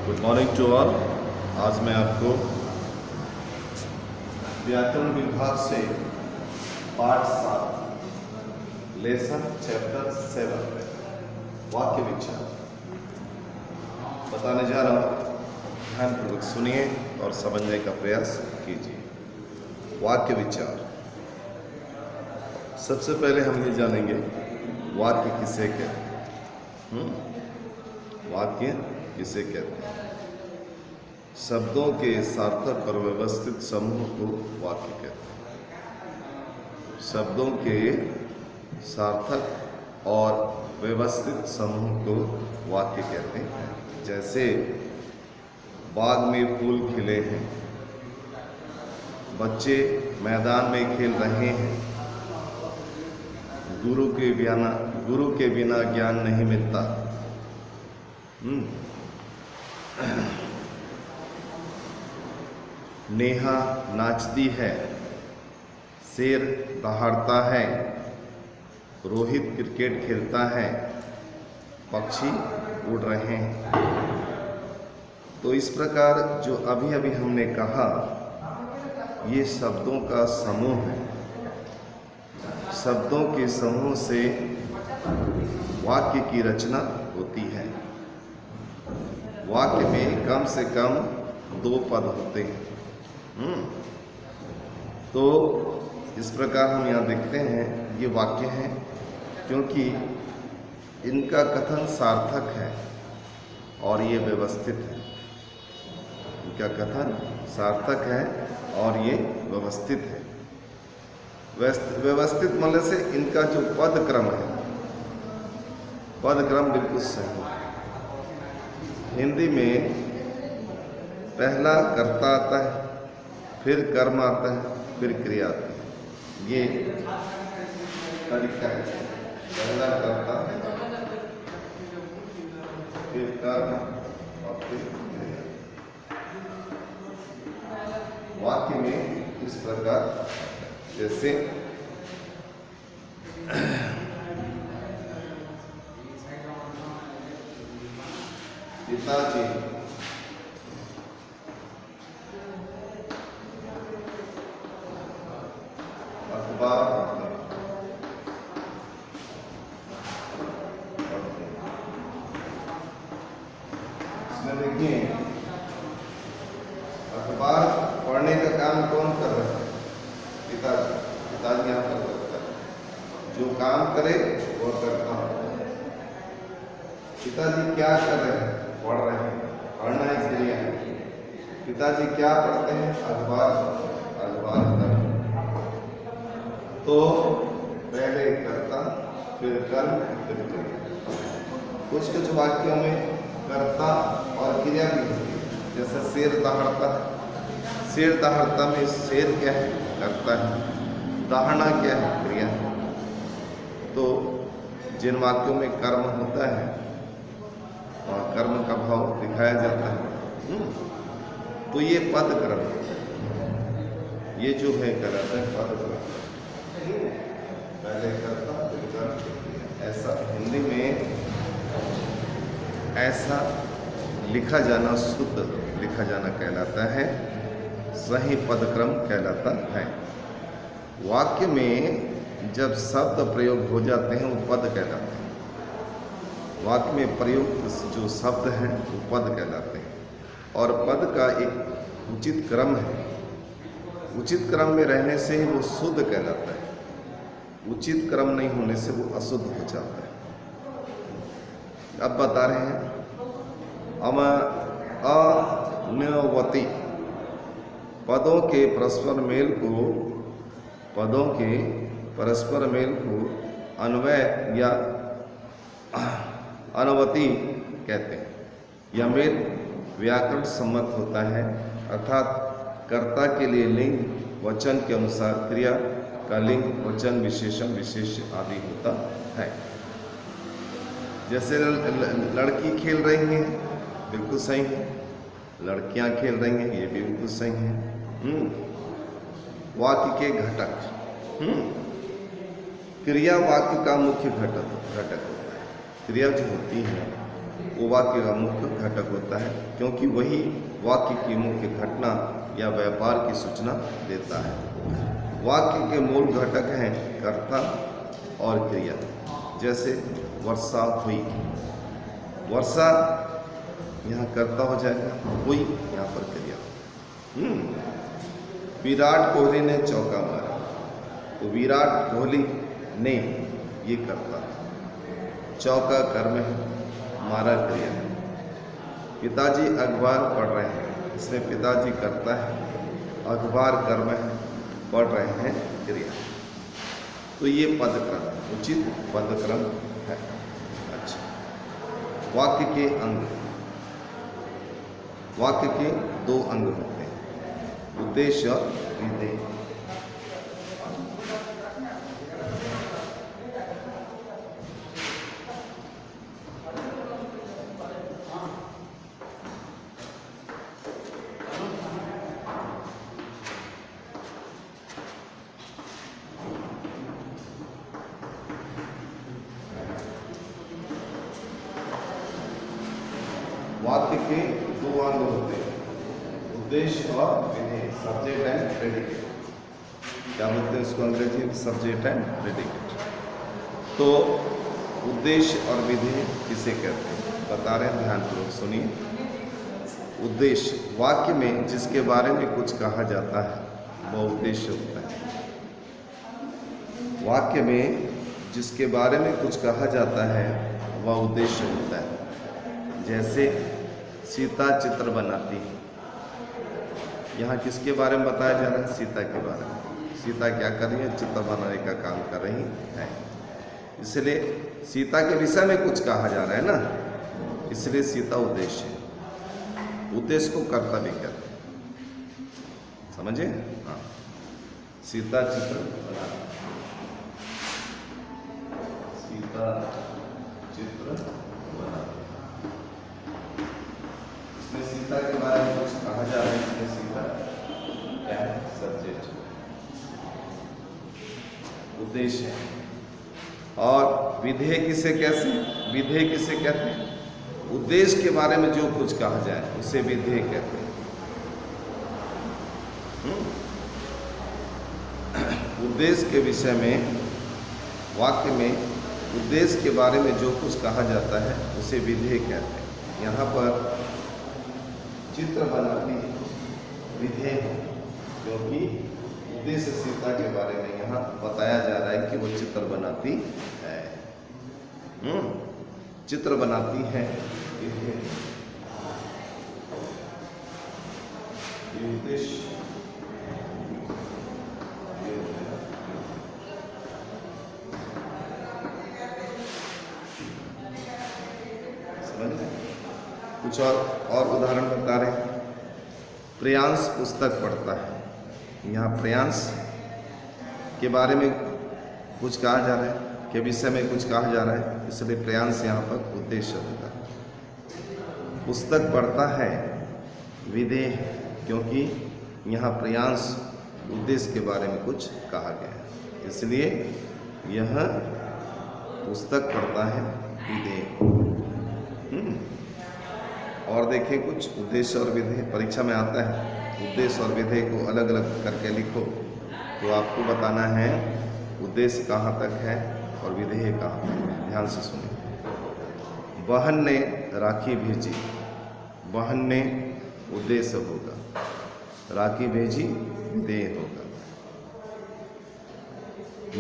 Good morning to all. आज मैं आपको व्याकरण विभाग से पाठ 7 लेसन चैप्टर 7 वाक्य विचार बताने जा रहा हूँ। ध्यानपूर्वक सुनिए और समझने का प्रयास कीजिए। वाक्य विचार, सबसे पहले हम ये जानेंगे वाक्य किसे कहते हैं। वाक्य किसे कहते हैं? शब्दों के सार्थक और व्यवस्थित समूह को वाक्य कहते हैं। शब्दों के सार्थक और व्यवस्थित समूह को वाक्य कहते हैं। जैसे बाग में फूल खिले हैं, बच्चे मैदान में खेल रहे हैं, गुरु के बिना ज्ञान नहीं मिलता। नेहा नाचती है, शेर दहाड़ता है, रोहित क्रिकेट खेलता है, पक्षी उड़ रहे हैं। तो इस प्रकार जो अभी अभी हमने कहा, ये शब्दों का समूह है। शब्दों के समूह से वाक्य की रचना होती है। वाक्य में कम से कम 2 पद होते हैं। तो इस प्रकार हम यहाँ देखते हैं, ये वाक्य हैं क्योंकि इनका कथन सार्थक है और ये व्यवस्थित है। इनका कथन सार्थक है और ये व्यवस्थित है। व्यवस्थित मतलब से इनका जो पद क्रम है, पद क्रम बिल्कुल सही है। हिंदी में पहला कर्ता आता है, फिर कर्म आता है, फिर क्रिया आती है। ये तरीका है। पहला कर्ता, फिर कर्म और फिर क्रिया। वाक्य में इस प्रकार, जैसे पिताजी अखबार पढ़ते हैं। इसमें देखिए, अखबार पढ़ने का काम कौन कर रहा है? पिताजी। पिताजी यहाँ पर करता है। जो काम करे वो करता है। पिताजी क्या कर रहे हैं? पढ़ रहे हैं। पढ़ना एक क्रिया है। पिताजी क्या पढ़ते हैं? अखबार पढ़ते हैं। तो पहले कर्ता, फिर कर्म, फिर क्रिया। कुछ वाक्यों में कर्ता और क्रिया भी होती है। जैसे शेर दहाड़ता है। शेर दहाड़ता में शेर क्या है? कर्ता है। दहाड़ना क्या है? क्रिया है। तो जिन वाक्यों में कर्म होता है वहाँ कर्म का भाव दिखाया जाता है। तो ये पद क्रम है। ये जो है कहलाता है पद क्रम। पहले कर्ता, फिर कर्म। ऐसा हिंदी में ऐसा लिखा जाना, शुद्ध लिखा जाना कहलाता है, सही पदक्रम कहलाता है। वाक्य में जब शब्द प्रयोग हो जाते हैं वो पद कहलाते हैं। वाक्य में प्रयुक्त जो शब्द हैं वो पद कहलाते हैं। और पद का एक उचित क्रम है। उचित क्रम में रहने से ही वो शुद्ध कहलाता है। उचित क्रम नहीं होने से वो अशुद्ध हो जाता है। अब बता रहे हैं, अनवती पदों के परस्पर मेल को अन्वय या अनवती कहते हैं। यह मेल व्याकरण सम्मत होता है, अर्थात कर्ता के लिए लिंग वचन के अनुसार क्रिया का लिंग वचन विशेषण विशेष आदि होता है। जैसे लड़की खेल रही हैं, बिल्कुल सही है। लड़कियां खेल रही हैं, ये भी बिल्कुल सही है। वाक्य के घटक। क्रिया वाक्य का मुख्य घटक होता है। क्रिया जो होती है वो वाक्य का मुख्य घटक होता है, क्योंकि वही वाक्य की मुख्य घटना या व्यापार की सूचना देता है। वाक्य के मूल घटक हैं कर्ता और क्रिया। जैसे वर्षा हुई, वर्षा यहाँ कर्ता हो जाएगा, हुई यहाँ पर क्रिया। विराट कोहली ने चौका मारा, तो विराट कोहली ने ये कर्ता, चौका कर्म है, मारा क्रिया है। पिताजी अखबार पढ़ रहे हैं, इसमें पिताजी करता है, अखबार कर्म है, पढ़ रहे हैं क्रिया। तो ये पदक्रम, उचित पदक्रम है। अच्छा, वाक्य के अंग, वाक्य के दो अंग होते हैं, उद्देश्य और विधेय। वाक्य के दो अंग होते हैं, उद्देश्य और विधेय, सब्जेक्ट एंड प्रेडिकेट। क्या बोलते हैं उसको अंग्रेजी में? Subject and predicate. तो उद्देश्य और विधेय किसे कहते हैं बता रहे हैं, ध्यानपूर्वक सुनिए। उद्देश्य, वाक्य में जिसके बारे में कुछ कहा जाता है वह उद्देश्य होता है। वाक्य में जिसके बारे में कुछ कहा जाता है वह उद्देश्य होता है। जैसे सीता चित्र बनाती है, यहाँ किसके बारे में बताया जा रहा है? सीता के बारे में। सीता क्या कर रही है? चित्र बनाने का काम कर रही है, इसलिए सीता के विषय में कुछ कहा जा रहा है ना, इसलिए सीता उद्देश्य है। उद्देश्य को कर्तव्य कहते हैं, समझे? हाँ, सीता चित्र बनाती, सीता चित्र बनाती, इसमें सीता के बारे में कुछ कहा जा रहा है, इसमें सीता क्या है? सब्जेक्ट, उद्देश्य है। और विधेय किसे कैसे, विधेय किसे कहते हैं? उद्देश्य के बारे में जो कुछ कहा जाए उसे विधेय कहते हैं। उद्देश्य के विषय में, वाक्य में उद्देश्य के बारे में जो कुछ कहा जाता है उसे विधेय कहते हैं। यहाँ पर चित्र बनाती विधेय है, क्योंकि उद्देश्य सीता के बारे में यहाँ बताया जा रहा है कि वो चित्र बनाती है। चित्र बनाती है विधेय, ये उद्देश्य, कुछ और उदाहरण बता रहे हैं। प्रियांश पुस्तक पढ़ता है, यहाँ प्रियांश के बारे में कुछ कहा जा रहा है, के विषय में कुछ कहा जा रहा है, इसलिए प्रियांश यहाँ पर उद्देश्य होता है। पुस्तक पढ़ता है विधेय, क्योंकि यहाँ प्रियांश उद्देश्य के बारे में कुछ कहा गया है, इसलिए यह पुस्तक पढ़ता है विधेय। और देखें कुछ उद्देश्य और विधेय, परीक्षा में आता है, उद्देश्य और विधेय को अलग अलग करके लिखो, तो आपको बताना है उद्देश्य कहाँ तक है और विधेय कहाँ तक है। ध्यान से सुनिए। बहन ने राखी भेजी, बहन ने उद्देश्य होगा, राखी भेजी विधेय होगा।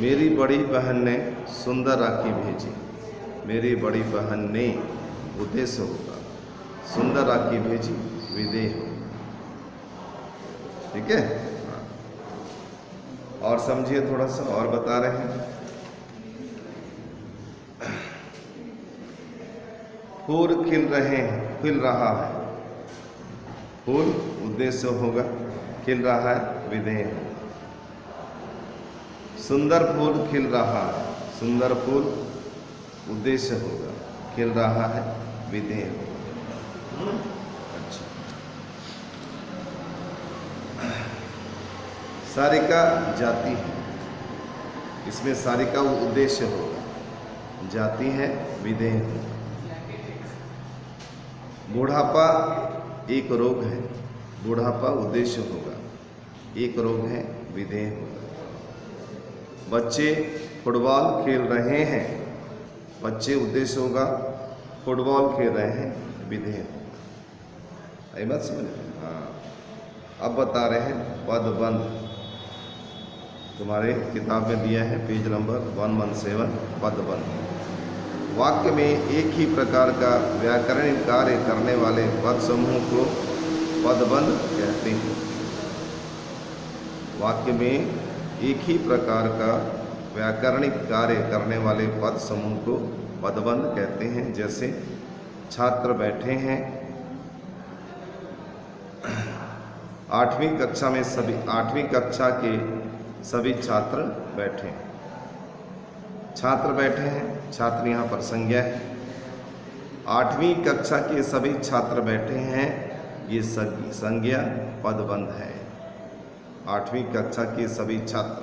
मेरी बड़ी बहन ने सुंदर राखी भेजी, मेरी बड़ी बहन ने उद्देश्य होगा, सुंदर राखी भेजी विधेय होगा। ठीक है, और समझिए थोड़ा सा और बता रहे हैं। फूल खिल रहे हैं, खिल रहा है, फूल उद्देश्य होगा, खिल रहा है विधेय होगा। सुंदर फूल खिल रहा है, सुंदर फूल उद्देश्य होगा, खिल रहा है विधेय होगा। अच्छा, सारिका जाती है, इसमें सारिका वो उद्देश्य होगा, जाती है विधेय होगा। बुढ़ापा एक रोग है, बुढ़ापा उद्देश्य होगा, एक रोग है विधेय होगा। बच्चे फुटबॉल खेल रहे हैं, बच्चे उद्देश्य होगा, फुटबॉल खेल रहे हैं विधेय। आई बात समझ? हाँ। अब बता रहे हैं पदबंध, तुम्हारे किताब में दिया है पेज नंबर 117, पदबंध। वाक्य में एक ही प्रकार का व्याकरणिक कार्य करने वाले पद समूह को पदबंध कहते हैं। वाक्य में एक ही प्रकार का व्याकरणिक कार्य करने वाले पद समूह को पदबंध कहते हैं। जैसे छात्र बैठे हैं, 8वीं कक्षा में सभी 8वीं कक्षा के सभी छात्र बैठे हैं। छात्र बैठे हैं, छात्र यहाँ पर संज्ञा है। 8वीं कक्षा के सभी छात्र बैठे हैं, ये संज्ञा पदबंध है। 8वीं कक्षा के सभी छात्र,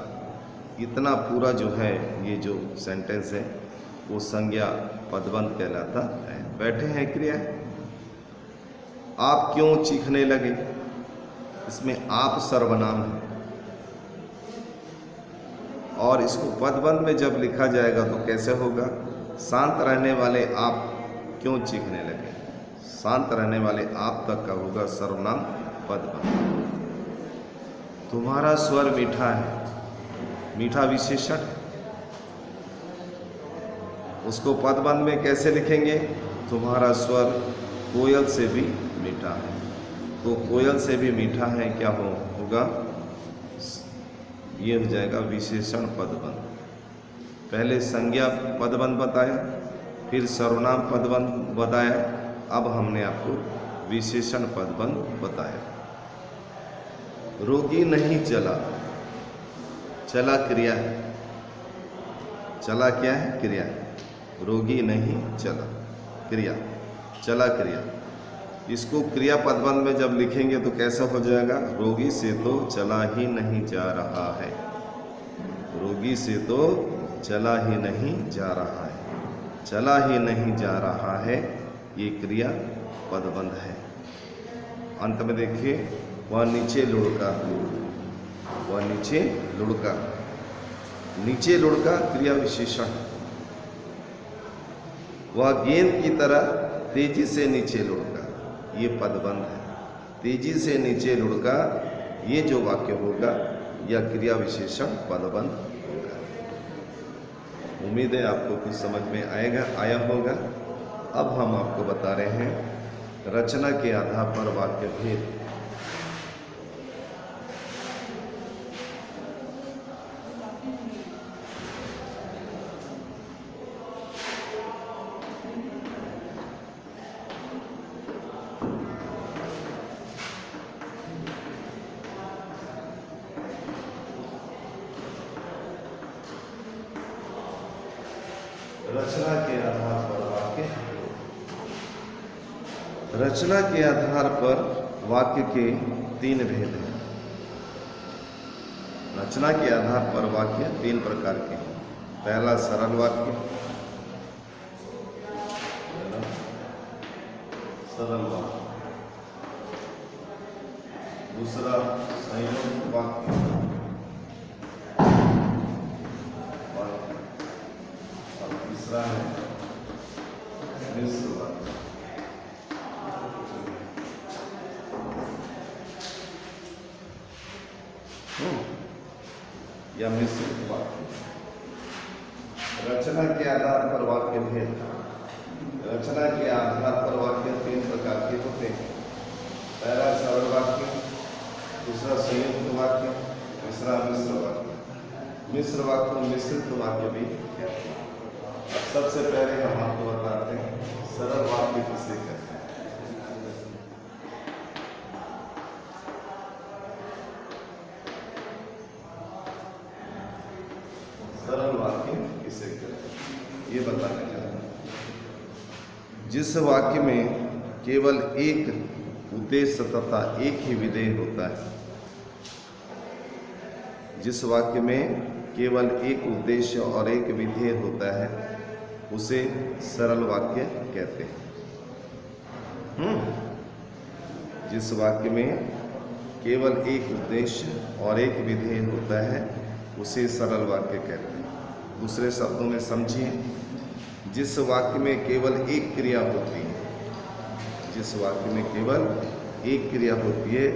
इतना पूरा जो है ये जो सेंटेंस है वो संज्ञा पदबंध कहलाता है। बैठे हैं क्रिया है। आप क्यों चीखने लगे, इसमें आप सर्वनाम है और इसको पदबंध में जब लिखा जाएगा तो कैसे होगा? शांत रहने वाले आप क्यों चीखने लगे, शांत रहने वाले आप तक का होगा सर्वनाम पदबंध। तुम्हारा स्वर मीठा है, मीठा विशेषण, उसको पदबंध में कैसे लिखेंगे? तुम्हारा स्वर कोयल से भी मीठा है, तो कोयल से भी मीठा है क्या होगा? ये हो जाएगा विशेषण पदबंध। पहले संज्ञा पदबंध बताया, फिर सर्वनाम पदबंध बताया, अब हमने आपको विशेषण पदबंध बताया। रोगी नहीं चला, चला क्रिया है, चला क्या है? क्रिया है। रोगी नहीं चला क्रिया, चला क्रिया। इसको क्रिया पदबंध में जब लिखेंगे तो कैसा हो जाएगा? रोगी से तो चला ही नहीं जा रहा है, रोगी से तो चला ही नहीं जा रहा है, चला ही नहीं जा रहा है, ये क्रिया पदबंध है। अंत में देखिए, वह नीचे लुढ़का, वह नीचे लुढ़का, नीचे लुढ़का क्रिया विशेषण। वह गेंद की तरह तेजी से नीचे लुढ़का, ये पदबंध है। तेजी से नीचे लुढ़का, ये जो वाक्य होगा यह क्रिया विशेषण पदबंध होगा। उम्मीद है आपको कुछ समझ में आया होगा। अब हम आपको बता रहे हैं रचना के आधार पर वाक्य भेद। रचना के आधार पर वाक्य, रचना के आधार पर वाक्य के 3 भेद हैं। रचना के आधार पर वाक्य 3 प्रकार के हैं। पहला सरल वाक्य, सरल वाक्य। दूसरा संयुक्त वाक्य, तीसरा है मिश्र वाक्य। या मिश्रित वाक्य। रचना के आधार पर वाक्य भेद। रचना के आधार पर वाक्य 3 प्रकार के होते हैं। पहला सरल वाक्य, दूसरा संयुक्त वाक्य, तीसरा मिश्र वाक्य। मिश्र वाक्य को मिश्रित वाक्य भी कहते हैं। सबसे पहले हम आपको बताते हैं सरल वाक्य किसे कहते हैं। सरल वाक्य किसे कहते हैं ये बताने जा रहे हैं। जिस वाक्य में केवल एक उद्देश्य तथा एक ही विधेय होता है, जिस वाक्य में केवल एक उद्देश्य और एक विधेय होता है उसे सरल वाक्य कहते हैं। जिस वाक्य में केवल एक उद्देश्य और एक विधेय होता है उसे सरल वाक्य कहते हैं। दूसरे शब्दों में समझिए, जिस वाक्य में केवल एक क्रिया होती है, जिस वाक्य में केवल एक क्रिया होती है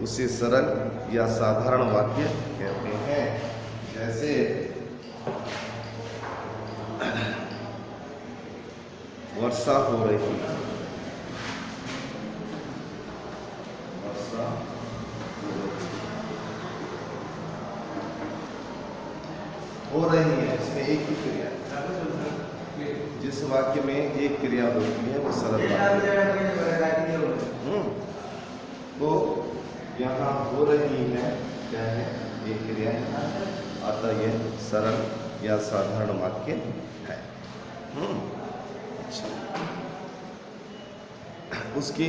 उसे सरल या साधारण वाक्य कहते हैं। जैसे वर्षा हो रही है, वर्षा हो रही है, इसमें एक ही क्रिया है। जिस वाक्य में एक क्रिया होती है वो सरल वाक्य है। तो यहाँ हो रही है क्या है, एक क्रिया है, अतः यह सरल या साधारण वाक्य है। अच्छा, उसकी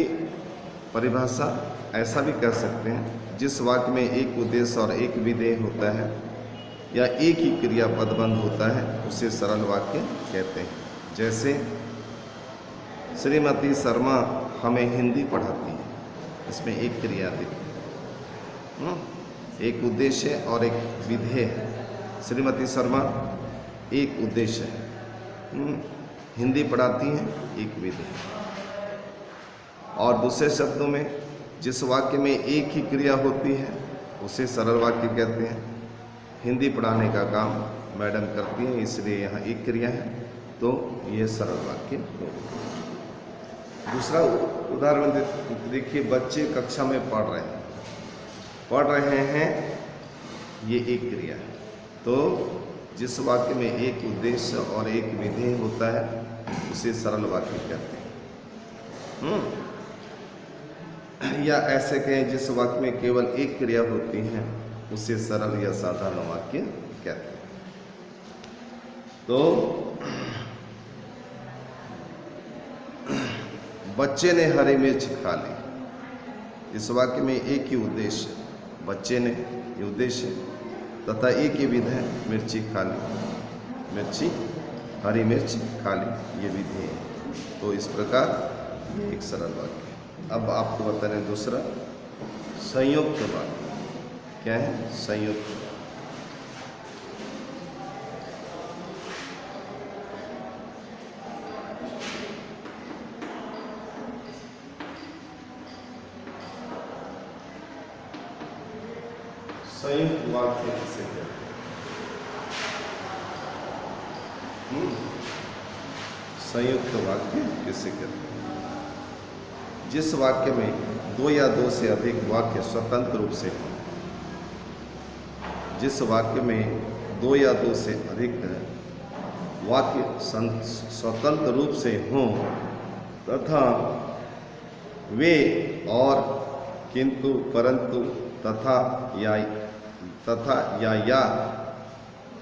परिभाषा ऐसा भी कर सकते हैं, जिस वाक्य में एक उद्देश्य और एक विधेय होता है या एक ही क्रिया पदबंध होता है उसे सरल वाक्य कहते हैं। जैसे श्रीमती शर्मा हमें हिंदी पढ़ाती है, इसमें एक क्रिया दिखती है, एक उद्देश्य और एक विधेय है। श्रीमती शर्मा एक उद्देश्य है, हिंदी पढ़ाती हैं एक विधेय। और दूसरे शब्दों में जिस वाक्य में एक ही क्रिया होती है उसे सरल वाक्य कहते हैं। हिंदी पढ़ाने का काम मैडम करती हैं, इसलिए यहाँ एक क्रिया है, तो ये सरल वाक्य होगा। दूसरा उदाहरण देखिए, बच्चे कक्षा में पढ़ रहे हैं, ये एक क्रिया है। तो जिस वाक्य में एक उद्देश्य और एक विधेय होता है उसे सरल वाक्य कहते हैं। या ऐसे कहें, जिस वाक्य में केवल एक क्रिया होती है उसे सरल या साधारण वाक्य कहते हैं। तो बच्चे ने हरी मिर्च खा ली, इस वाक्य में एक ही उद्देश्य, बच्चे ने ये उद्देश्य तथा एक ही विधेय, मिर्ची खा ली, मिर्ची हरी मिर्च खा ली, ये विधेय है। तो इस प्रकार ये एक सरल वाक्य है। अब आपको बता रहे दूसरा संयुक्त वाक्य क्या है। संयुक्त संयुक्त वाक्य किसे कहते हैं? संयुक्त वाक्य किसे कहते हैं? जिस वाक्य में दो या दो से अधिक वाक्य स्वतंत्र रूप से हों, जिस वाक्य में दो या दो से अधिक वाक्य स्वतंत्र रूप से हों तथा वे और, किंतु, परंतु, तथा या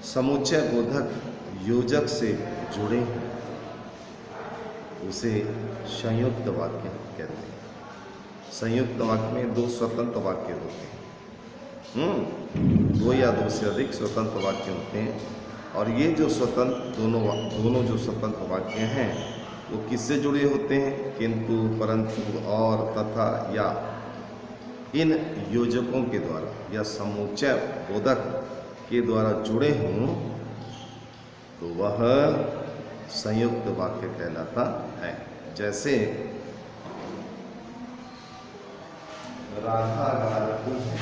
समुच्चय बोधक योजक से जुड़े हैं उसे संयुक्त वाक्य कहते हैं। संयुक्त वाक्य में दो स्वतंत्र वाक्य होते हैं, दो या दो से अधिक स्वतंत्र वाक्य होते हैं। और ये जो स्वतंत्र दोनों जो स्वतंत्र वाक्य हैं वो किससे जुड़े होते हैं? किंतु, परंतु, और, तथा, या इन योजकों के द्वारा या समुच्चय बोधक के द्वारा जुड़े हों तो वह संयुक्त वाक्य कहलाता है। जैसे राधा गा रही है,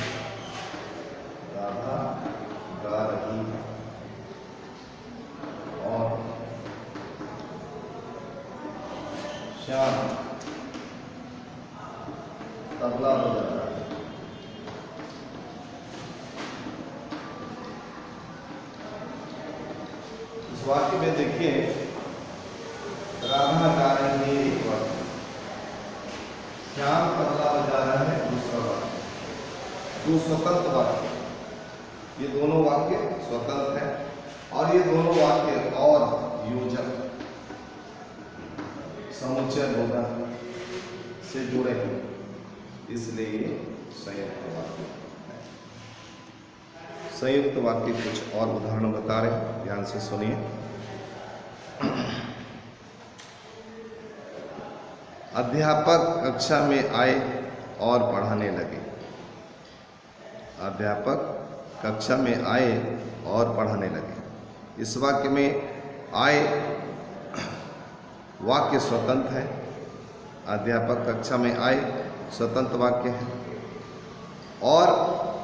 राधा गा रही है, और श्याम तबला बजा रहा है। इस वाक्य में देखिए, राधा गा रही है एक वाक्य, श्याम तबला बजा रहा है दूसरा वाक्य, दो स्वतंत्र वाक्य। ये दोनों वाक्य स्वतंत्र हैं और ये दोनों वाक्य और योजक समुच्चय बोधक से जुड़े हैं, इसलिए संयुक्त वाक्य है। संयुक्त वाक्य कुछ और उदाहरण बता रहे हैं, ध्यान से सुनिए। अध्यापक कक्षा में आए और पढ़ाने लगे। अध्यापक कक्षा में आए और पढ़ाने लगे। इस वाक्य में आए वाक्य स्वतंत्र है। अध्यापक कक्षा में आए स्वतंत्र वाक्य है। और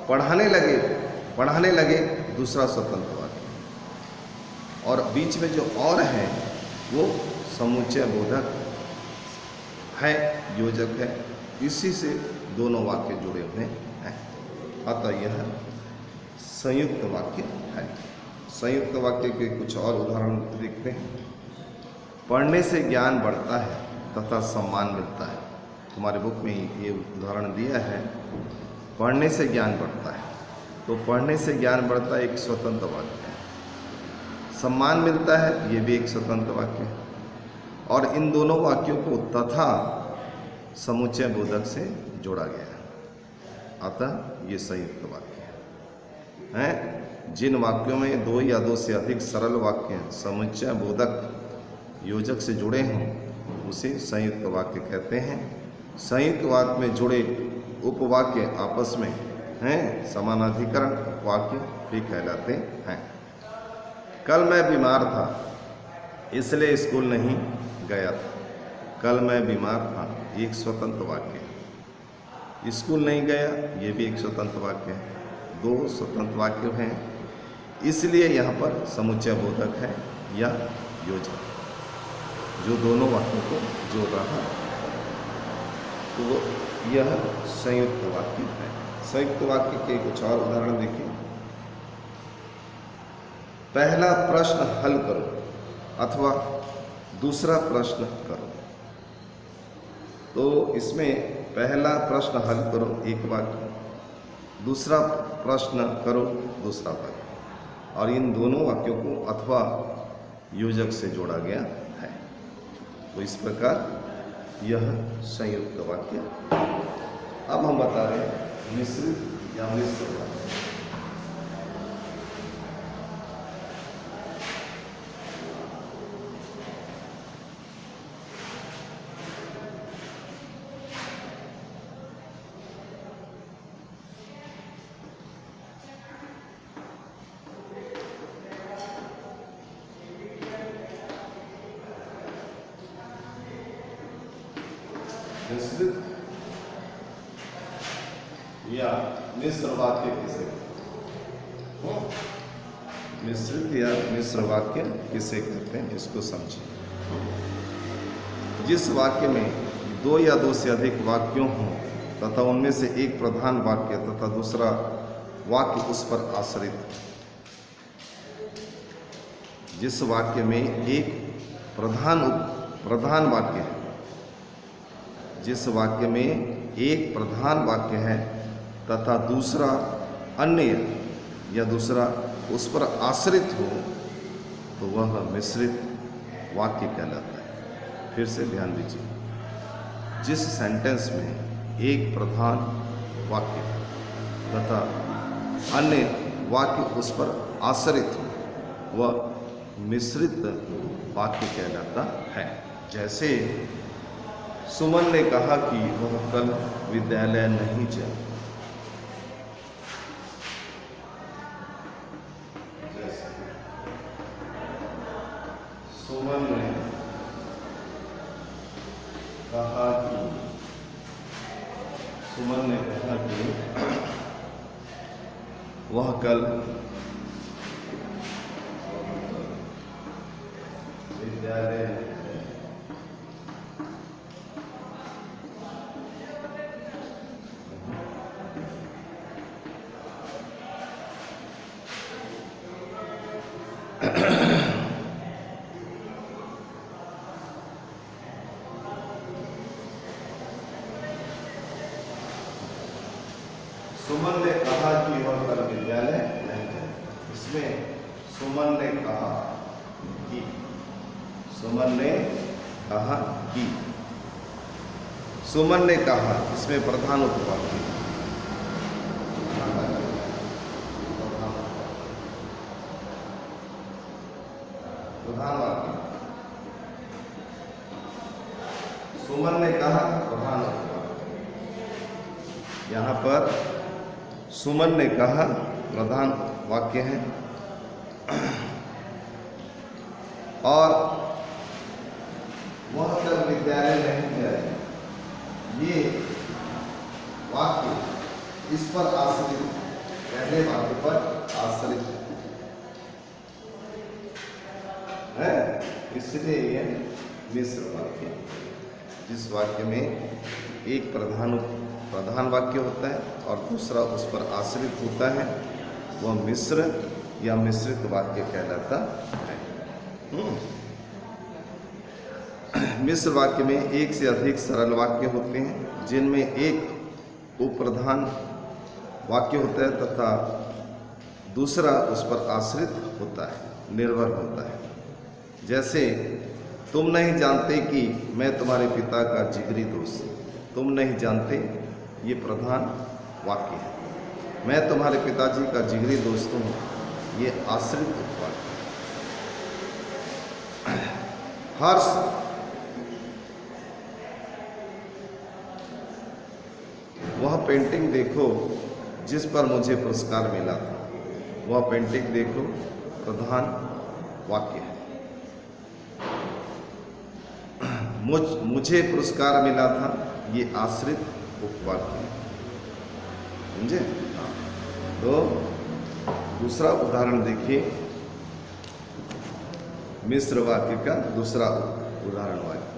पढ़ाने लगे दूसरा स्वतंत्र वाक्य। और बीच में जो और है वो समुच्चय बोधक है, योजक है। इसी से दोनों वाक्य जुड़े हुए हैं। अतः यह संयुक्त वाक्य है। संयुक्त वाक्य के कुछ और उदाहरण देखते हैं। पढ़ने से ज्ञान बढ़ता है तथा सम्मान मिलता है। तुम्हारे बुक में ये उदाहरण दिया है, पढ़ने से ज्ञान बढ़ता है। तो पढ़ने से ज्ञान बढ़ता है एक स्वतंत्र वाक्य है। सम्मान मिलता है, ये भी एक स्वतंत्र वाक्य है। और इन दोनों वाक्यों को तथा समुच्चय बोधक से जोड़ा गया है। अतः ये संयुक्त वाक्य है। जिन वाक्यों में दो या दो से अधिक सरल वाक्य समुच्चय बोधक योजक से जुड़े हों उसे संयुक्त वाक्य कहते हैं। संयुक्त वाक्य में जुड़े उपवाक्य आपस में हैं समानाधिकरण वाक्य भी कहलाते हैं। कल मैं बीमार था इसलिए स्कूल नहीं गया था। कल मैं बीमार था, एक स्वतंत्र वाक्य है। स्कूल नहीं गया, ये भी एक स्वतंत्र वाक्य है। दो स्वतंत्र वाक्य हैं, इसलिए यहाँ पर समुच्चय बोधक है या योजक जो दोनों वाक्यों को जोड़ रहा है। तो यह संयुक्त वाक्य है। संयुक्त वाक्य के कुछ और उदाहरण देखिए। पहला प्रश्न हल करो अथवा दूसरा प्रश्न करो। तो इसमें पहला प्रश्न हल करो एक वाक्य, दूसरा प्रश्न करो दूसरा वाक्य। और इन दोनों वाक्यों को अथवा योजक से जोड़ा गया है। तो इस प्रकार यह संयुक्त वाक्य। अब हम बता रहे हैं मिश्रित या मिश्र वाक्य। मिश्रित या मिश्र वाक्य किसे कहते हैं? मिश्रित या मिश्र वाक्य किसे कहते हैं, इसको समझिए। जिस वाक्य में दो या दो से अधिक वाक्यों हों तथा उनमें से एक प्रधान वाक्य तथा दूसरा वाक्य उस पर आश्रित। जिस वाक्य में एक प्रधान वाक्य है, जिस वाक्य में एक प्रधान वाक्य है तथा दूसरा अन्य या दूसरा उस पर आश्रित हो तो वह मिश्रित वाक्य कहलाता है। फिर से ध्यान दीजिए, जिस सेंटेंस में एक प्रधान वाक्य तथा अन्य वाक्य उस पर आश्रित हो वह मिश्रित वाक्य कहलाता है। जैसे सुमन ने कहा कि वह कल विद्यालय नहीं जाए। सुमन ने कहा कि वह कल विद्यालय सुमन ने कहा कि वह कल विद्यालय नहीं जाए। इसमें सुमन ने कहा कि, सुमन ने कहा कि, सुमन ने कहा, इसमें प्रधान उपवाक्य प्रधान वाक्य। सुमन ने कहा प्रधान उपवाक्य। यहाँ पर सुमन ने कहा प्रधान वाक्य है, और वह कल विद्यालय नहीं जाए। ये वाक्य इस पर आश्रित, पहले वाक्य पर आश्रित है, इसलिए ये मिश्र वाक्य। जिस वाक्य में एक प्रधान वाक्य होता है और दूसरा उस पर आश्रित होता है, वह मिश्र या मिश्रित वाक्य कहलाता है। मिश्र वाक्य में एक से अधिक सरल वाक्य होते हैं, जिनमें एक उपप्रधान वाक्य होता है तथा दूसरा उस पर आश्रित होता है, निर्भर होता है। जैसे तुम नहीं जानते कि मैं तुम्हारे पिता का जिगरी दोस्त हूँ। तुम नहीं जानते, ये प्रधान वाक्य है। मैं तुम्हारे पिताजी का जिगरी दोस्त हूँ, ये आश्रित वाक्य। हर्ष वह पेंटिंग देखो जिस पर मुझे पुरस्कार मिला था। वह पेंटिंग देखो प्रधान वाक्य है। मुझे पुरस्कार मिला था, ये आश्रित उपवाक्य है। समझे? तो दूसरा उदाहरण देखिए, मिश्र वाक्य का दूसरा उदाहरण वाक्य।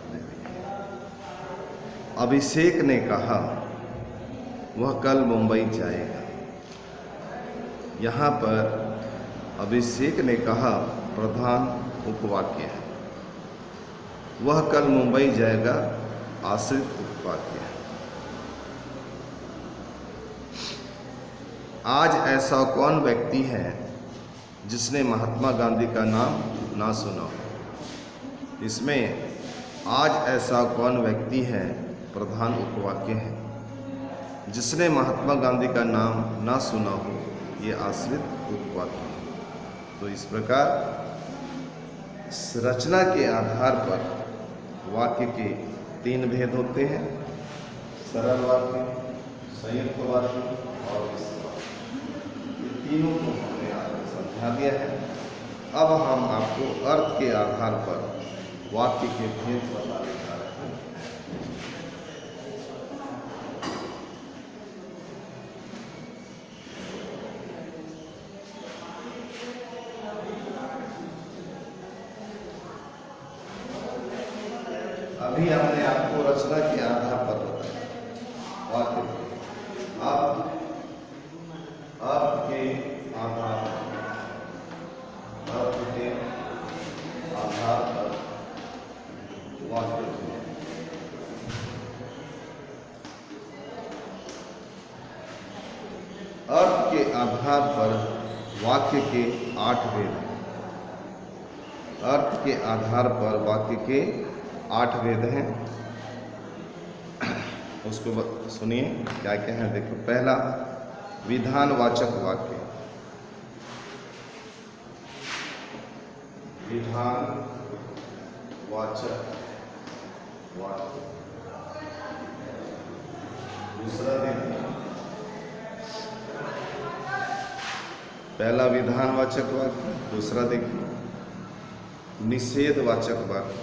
अभिषेक ने कहा वह कल मुंबई जाएगा। यहाँ पर अभिषेक ने कहा प्रधान उपवाक्य है, वह कल मुंबई जाएगा आश्रित उपवाक्य है। आज ऐसा कौन व्यक्ति है जिसने महात्मा गांधी का नाम ना सुना हो। इसमें आज ऐसा कौन व्यक्ति है प्रधान उपवाक्य है, जिसने महात्मा गांधी का नाम ना सुना हो, ये आश्रित उपवाक्य है। तो इस प्रकार रचना के आधार पर वाक्य के तीन भेद होते हैं, सरल वाक्य, संयुक्त वाक्य और मिश्र वाक्य। ये तीनों को हमने आगे समझा दिया है। अब हम आपको अर्थ के आधार पर वाक्य के भेद बताने जा रहे हैं। अभी हमने आपको रचना के आधार पर बताया वाक्य अर्थ के आधार पर वाक्य। अर्थ के आधार पर वाक्य के 8 भेद हैं। अर्थ के आधार पर वाक्य के 8 भेद हैं। उसको सुनिए क्या क्या है। देखो, पहला विधानवाचक वाक्य। विधानवाचक वाक्य। दूसरा देखिए, पहला विधानवाचक वाक्य। दूसरा देखिए निषेधवाचक वाक्य।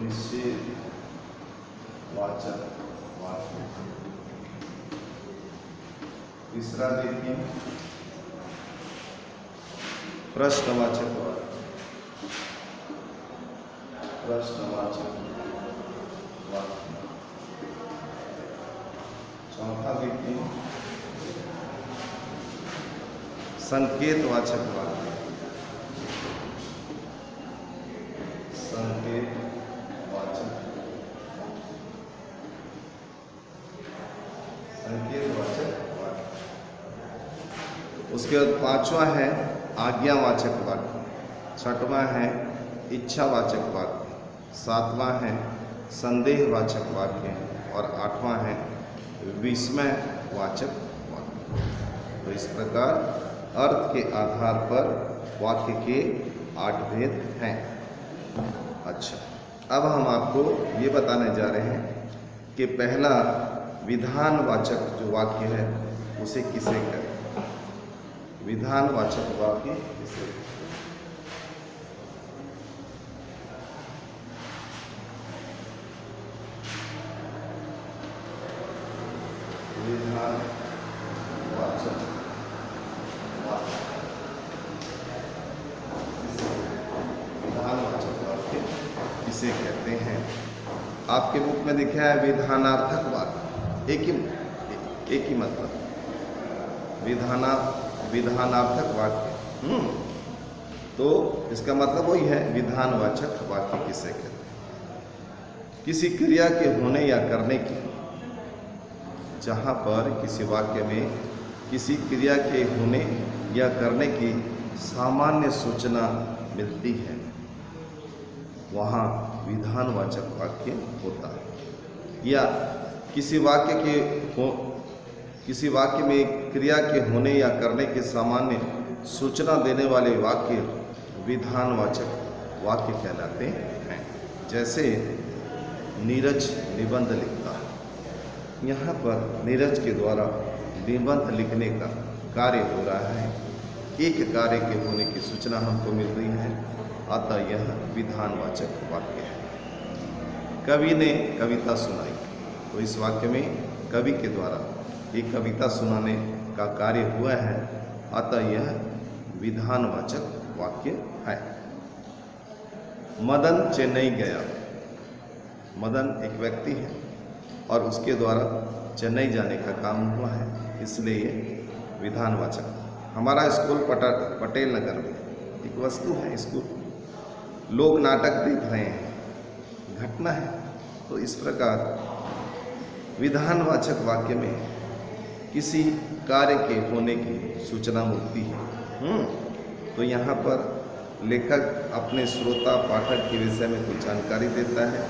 निषेधवाचक वाक्य। तीसरा देखिए प्रश्नवाचक वाक्य। प्रश्नवाचक वाक्य। चौथा देखिए संकेतवाचक वाक्य। संकेतवाचक वाक्य। उसके बाद पांचवा है आज्ञावाचक वाक्य। छठवां है इच्छावाचक वाक्य। सातवां है संदेहवाचक वाक्य और आठवां है विस्मयवाचक वाक्य। तो इस प्रकार अर्थ के आधार पर वाक्य के 8 भेद हैं। अच्छा, अब हम आपको ये बताने जा रहे हैं कि पहला विधानवाचक जो वाक्य है उसे किसे कहते हैं? विधानवाचक वाक्य किसे कहते हैं? विधानवाचक वाक्य, विधानवाचक वाक्य किसे कहते हैं? आपके बुक में लिखा है विधानार्थक वाक्य, एक ही मतलब विधानार्थक वाक्य। तो इसका मतलब वही है, विधानवाचक वाक्य किसे कहते हैं? किसी क्रिया के होने या करने की, जहाँ पर किसी वाक्य में किसी क्रिया के होने या करने की सामान्य सूचना मिलती है, वहाँ विधानवाचक वाक्य होता है। या किसी वाक्य में क्रिया के होने या करने की सामान्य सूचना देने वाले वाक्य विधानवाचक वाक्य कहलाते हैं। जैसे नीरज निबंध लिखता है, यहाँ पर नीरज के द्वारा निबंध लिखने का कार्य हो रहा है, एक कार्य के होने की सूचना हमको मिल रही है, अतः यह विधानवाचक वाक्य है। कवि ने कविता सुनाई, तो इस वाक्य में कवि के द्वारा एक कविता सुनाने का कार्य हुआ है, अतः यह विधानवाचक वाक्य है। मदन चेन्नई गया, मदन एक व्यक्ति है और उसके द्वारा चेन्नई जाने का काम हुआ है, इसलिए ये विधानवाचक। हमारा स्कूल पटेल नगर में एक वस्तु है स्कूल, लोग नाटक देख रहे हैं, घटना है। तो इस प्रकार विधानवाचक वाक्य में किसी कार्य के होने की सूचना मिलती है। तो यहाँ पर लेखक अपने श्रोता पाठक के विषय में कुछ जानकारी देता है,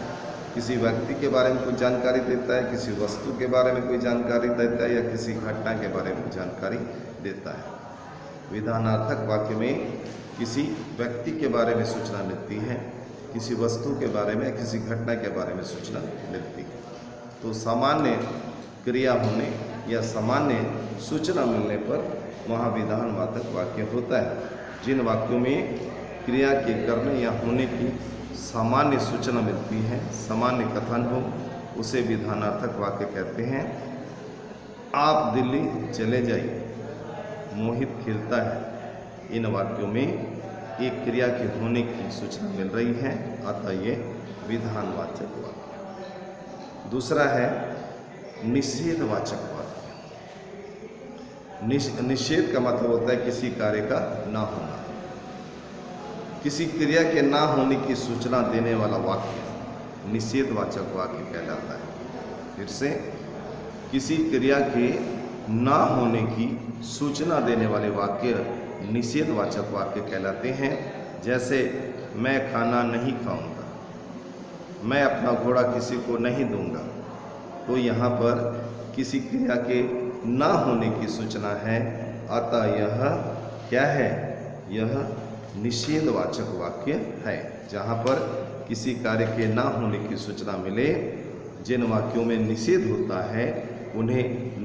किसी व्यक्ति के बारे में कुछ जानकारी देता है, किसी वस्तु के बारे में कोई जानकारी देता है, या किसी घटना के बारे में जानकारी देता है। विधानार्थक वाक्य में किसी व्यक्ति के बारे में सूचना मिलती है, किसी वस्तु के बारे में, किसी घटना के बारे में सूचना मिलती है। तो सामान्य क्रिया होने या सामान्य सूचना मिलने पर वहाँ विधानवाचक वाक्य होता है। जिन वाक्यों में क्रिया के करने या होने की सामान्य सूचना मिलती है, सामान्य कथन हो, उसे विधानार्थक वाक्य कहते हैं। आप दिल्ली चले जाइए, मोहित खेलता है, इन वाक्यों में एक क्रिया के होने की सूचना मिल रही है, अतः ये विधानवाचक वाक्य। दूसरा है निषेधवाचक वाक्य। निषेध का मतलब होता है किसी कार्य का ना होना, किसी क्रिया के ना होने की सूचना देने वाला वाक्य निषेधवाचक वाक्य कहलाता है। फिर से, किसी क्रिया के ना होने की सूचना देने वाले वाक्य निषेधवाचक वाक्य कहलाते हैं। जैसे मैं खाना नहीं खाऊंगा, मैं अपना घोड़ा किसी को नहीं दूंगा, तो यहाँ पर किसी क्रिया के ना होने की सूचना है, अतः यह क्या है? यह निषेधवाचक वाक्य है। जहाँ पर किसी कार्य के ना होने की सूचना मिले, जिन वाक्यों में निषेध होता है उन्हें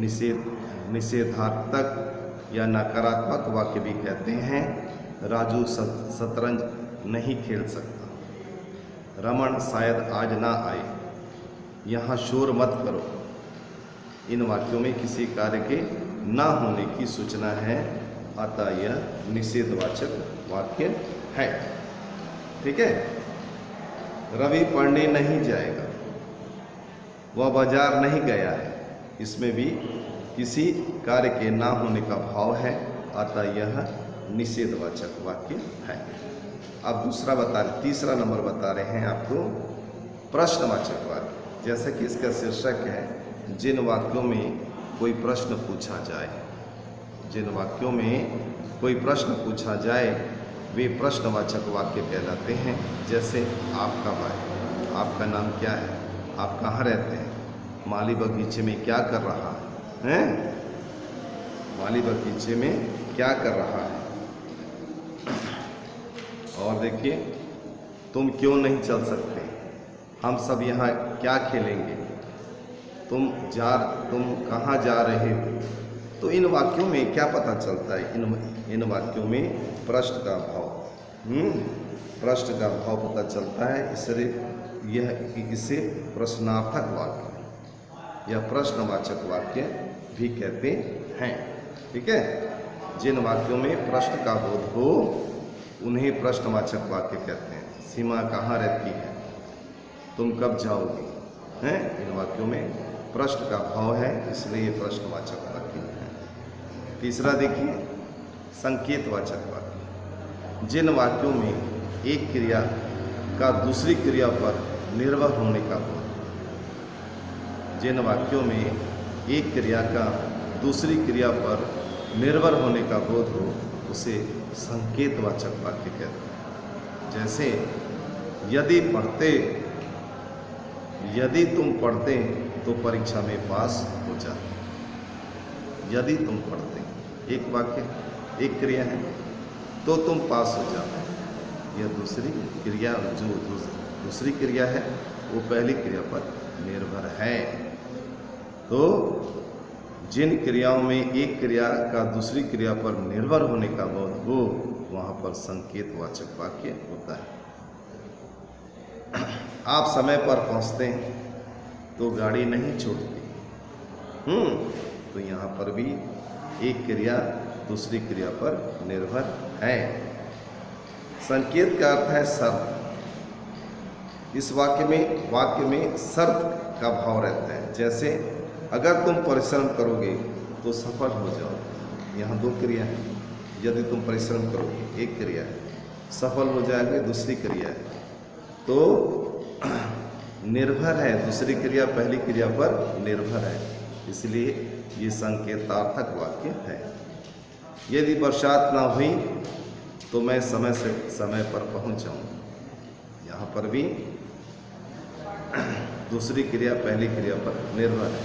निषेधार्थक या नकारात्मक वाक्य भी कहते हैं। राजू शतरंज नहीं खेल सकता, रमन शायद आज ना आए, यहाँ शोर मत करो। इन वाक्यों में किसी कार्य के ना होने की सूचना है, अतः यह निषेधवाचक वाक्य है। ठीक है। रवि पढ़ने नहीं जाएगा, वह बाजार नहीं गया है, इसमें भी किसी कार्य के ना होने का भाव है, अतः यह निषेधवाचक वाक्य है। अब तीसरा नंबर बता रहे हैं आपको प्रश्नवाचक वाक्य। जैसा कि इसका शीर्षक है, जिन वाक्यों में कोई प्रश्न पूछा जाए, जिन वाक्यों में कोई प्रश्न पूछा जाए वे प्रश्नवाचक वाक्य कहलाते हैं। जैसे आप कब आए, आपका नाम क्या है, आप कहाँ रहते हैं, माली बगीचे में क्या कर रहा है, माली बगीचे में क्या कर रहा है। और देखिए, तुम क्यों नहीं चल सकते, हम सब यहाँ क्या खेलेंगे, तुम कहाँ जा रहे हो। तो इन वाक्यों में क्या पता चलता है? इन वाक्यों में प्रश्न का भाव, प्रश्न का भाव पता चलता है। इसलिए इसे प्रश्नार्थक वाक्य या प्रश्नवाचक वाक्य भी कहते हैं। ठीक है, जिन वाक्यों में प्रश्न का बोध हो उन्हें प्रश्नवाचक वाक्य कहते हैं। सीमा कहाँ रहती है, तुम कब जाओगे, हैं? इन वाक्यों में प्रश्न का भाव है, इसलिए प्रश्नवाचक वाक्य है। तीसरा देखिए, संकेतवाचक वाक्य। जिन वाक्यों में एक क्रिया का दूसरी क्रिया पर निर्भर होने का बोध, जिन वाक्यों में एक क्रिया का दूसरी क्रिया पर निर्भर होने का बोध हो उसे संकेतवाचक वाक्य कहते हैं। जैसे यदि तुम पढ़ते तो परीक्षा में पास हो जाते। यदि तुम पढ़ते, एक वाक्य, एक क्रिया है, तो तुम पास हो जाते। यह दूसरी क्रिया, जो दूसरी क्रिया है वो पहली क्रिया पर निर्भर है। तो जिन क्रियाओं में एक क्रिया का दूसरी क्रिया पर निर्भर होने का बोध हो वहाँ पर संकेतवाचक वाक्य होता है। आप समय पर पहुँचते हैं तो गाड़ी नहीं छूटती। तो यहाँ पर भी एक क्रिया दूसरी क्रिया पर निर्भर है। संकेत का अर्थ है शर्त। इस वाक्य में शर्त का भाव रहता है। जैसे अगर तुम परिश्रम करोगे तो सफल हो जाओगे। यहाँ दो क्रिया है। यदि तुम परिश्रम करोगे एक क्रिया है, सफल हो जाएंगे दूसरी क्रिया है। तो निर्भर है, दूसरी क्रिया पहली क्रिया पर निर्भर है, इसलिए ये संकेतार्थक वाक्य है। यदि बरसात ना हुई तो मैं समय पर पहुंच जाऊंगा। यहाँ पर भी दूसरी क्रिया पहली क्रिया पर निर्भर है।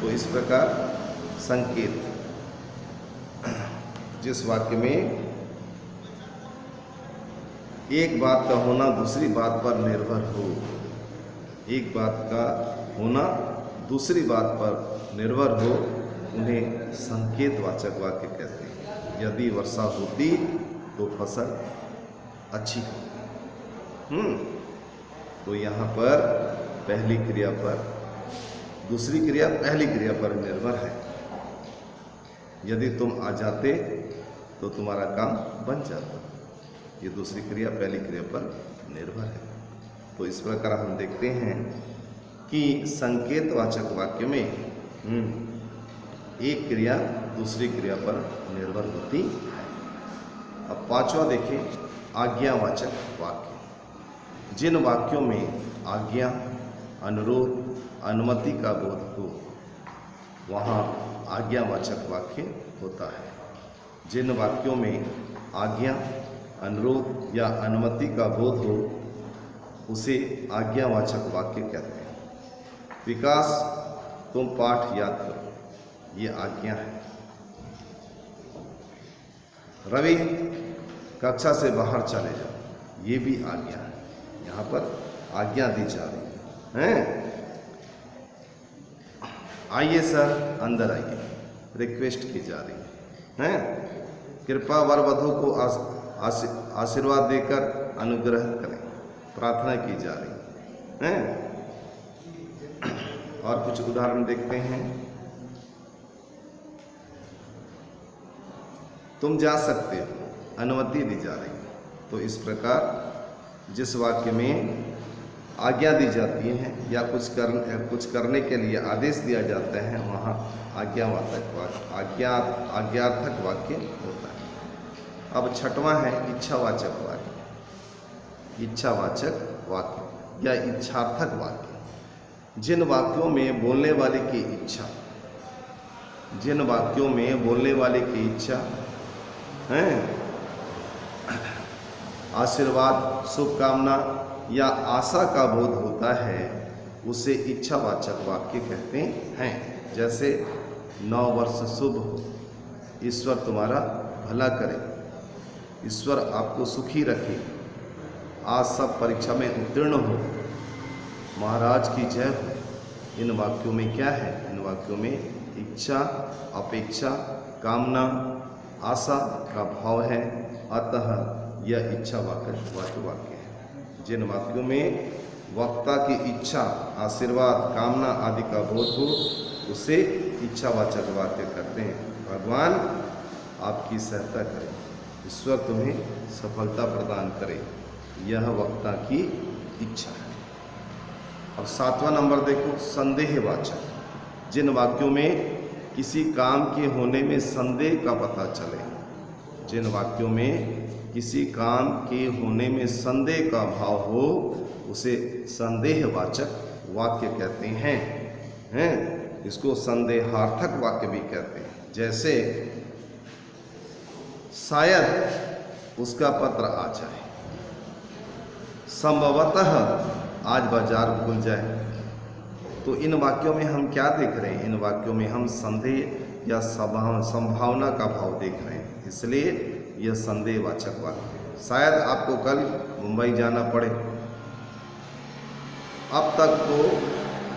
तो इस प्रकार संकेत, जिस वाक्य में एक बात का होना दूसरी बात पर निर्भर हो, एक बात का होना दूसरी बात पर निर्भर हो, उन्हें संकेतवाचक वाक्य कहते हैं। यदि वर्षा होती तो फसल अच्छी हो। तो यहाँ पर पहली क्रिया पर दूसरी क्रिया पहली क्रिया पर निर्भर है। यदि तुम आ जाते तो तुम्हारा काम बन जाता। ये दूसरी क्रिया पहली क्रिया पर निर्भर है। तो इस प्रकार हम देखते हैं कि संकेतवाचक वाक्य में एक क्रिया दूसरी क्रिया पर निर्भर होती है। अब पांचवा देखें, आज्ञावाचक वाक्य। जिन वाक्यों में आज्ञा, अनुरोध, अनुमति का बोध हो वहाँ आज्ञावाचक वाक्य होता है। जिन वाक्यों में आज्ञा, अनुरोध या अनुमति का बोध हो उसे आज्ञावाचक वाक्य कहते हैं। विकास, तुम पाठ याद करो, ये आज्ञा है। रवि, कक्षा से बाहर चले जाओ, ये भी आज्ञा है। यहाँ पर आज्ञा दी जा रही है। आइए सर, अंदर आइए, रिक्वेस्ट की जा रही है। कृपया वर वधू को आशीर्वाद देकर अनुग्रह करें, प्रार्थना की जा रही है। और कुछ उदाहरण देखते हैं। तुम जा सकते हो, अनुमति दी जा रही है। तो इस प्रकार जिस वाक्य में आज्ञा दी जाती है या कुछ करने के लिए आदेश दिया जाता है वहाँ आज्ञार्थक वाक्य होता है। अब छठवां है इच्छावाचक वाक्य। इच्छावाचक वाक्य या इच्छार्थक वाक्य। जिन वाक्यों में बोलने वाले की इच्छा, जिन वाक्यों में बोलने वाले की इच्छा है, आशीर्वाद, शुभकामना या आशा का बोध होता है, उसे इच्छावाचक वाक्य कहते हैं। जैसे 9 वर्ष शुभ हो, ईश्वर तुम्हारा भला करे, ईश्वर आपको सुखी रखे, आज सब परीक्षा में उत्तीर्ण हो, महाराज की जय हो, इन वाक्यों में क्या है? इन वाक्यों में इच्छा, अपेक्षा, कामना, आशा का भाव है, अतः यह इच्छा वाक्य है। जिन वाक्यों में वक्ता की इच्छा, आशीर्वाद, कामना आदि का बोध हो उसे इच्छावाचक वाक्य कहते हैं। भगवान आपकी सहायता करे, ईश्वर तुम्हें सफलता प्रदान करे, यह वक्ता की इच्छा है। अब 7वां नंबर देखो, संदेहवाचक। जिन वाक्यों में किसी काम के होने में संदेह का पता चले, जिन वाक्यों में किसी काम के होने में संदेह का भाव हो उसे संदेहवाचक वाक्य कहते हैं। इसको संदेहार्थक वाक्य भी कहते हैं। जैसे शायद उसका पत्र आ जाए, संभवतः आज बाजार खुल जाए। तो इन वाक्यों में हम क्या देख रहे हैं? इन वाक्यों में हम संदेह या संभावना का भाव देख रहे हैं, इसलिए यह संदेहवाचक वाक्य है। शायद आपको कल मुंबई जाना पड़े, अब तक तो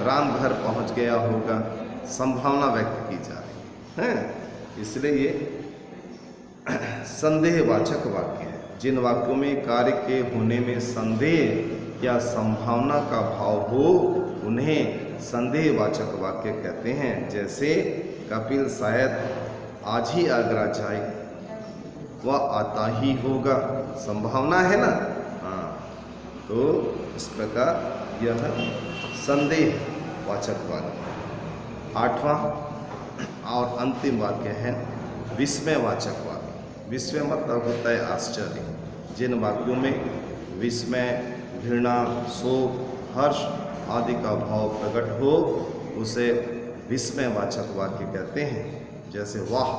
राम घर पहुंच गया होगा, संभावना व्यक्त की जा रही है, इसलिए ये संदेहवाचक वाक्य है। जिन वाक्यों में कार्य के होने में संदेह या संभावना का भाव हो उन्हें संदेहवाचक वाक्य कहते हैं। जैसे कपिल शायद आज ही आगरा जाए, वह आता ही होगा, संभावना है ना। हाँ, तो इस प्रकार यह संदेहवाचक वाक्य है। 8वां और अंतिम वाक्य है विस्मयवाचक वाक्य। विस्मय मतलब होता है आश्चर्य। जिन वाक्यों में विस्मय, घृणा, शोक, हर्ष आदि का भाव प्रकट हो उसे विस्मयवाचक वाक्य कहते हैं। जैसे वाह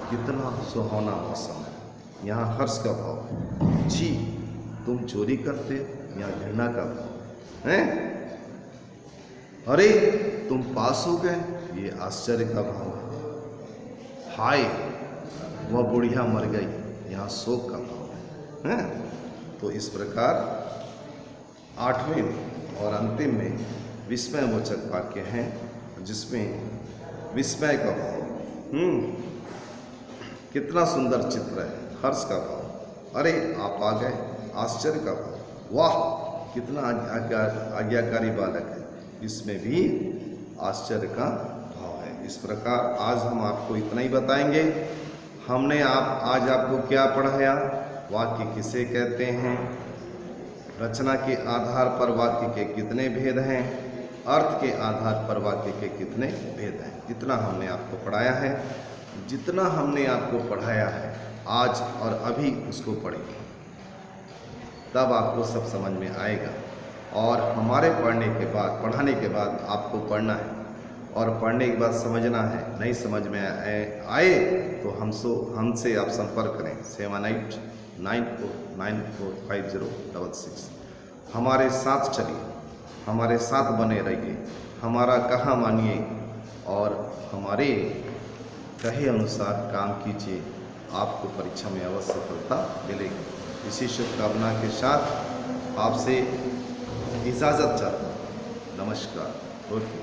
कितना सुहावना मौसम है, यहाँ हर्ष का भाव, जी तुम चोरी करते, यहाँ घृणा का भाव है, अरे तुम पास हो गए, ये आश्चर्य का भाव है, हाय वह बुढ़िया मर गई, यहाँ शोक का भाव है। तो इस प्रकार 8वें और अंतिम में विस्मयवाचक वाक्य हैं, जिसमें विस्मय का भाव, कितना सुंदर चित्र है, हर्ष का भाव, अरे आप आ गए, आश्चर्य का भाव, वाह कितना आज्ञाकारी बालक है, इसमें भी आश्चर्य का भाव है। इस प्रकार आज हम आपको इतना ही बताएंगे। हमने आज आपको क्या पढ़ाया? वाक्य किसे कहते हैं, रचना के आधार पर वाक्य के कितने भेद हैं, अर्थ के आधार पर वाक्य के कितने भेद हैं, इतना हमने आपको पढ़ाया है। जितना हमने आपको पढ़ाया है आज और अभी उसको पढ़ेंगे, तब आपको सब समझ में आएगा। और हमारे पढ़ाने के बाद आपको पढ़ना है और पढ़ने के बाद समझना है। नहीं समझ में आए तो हमसे आप संपर्क करें 7894945066। हमारे साथ चलिए, हमारे साथ बने रहिए, हमारा कहा मानिए और हमारे कहे अनुसार काम कीजिए, आपको परीक्षा में अवश्य सफलता मिलेगी। इसी शुभकामना के साथ आपसे इजाज़त चाहता हूँ। नमस्कार। ओके।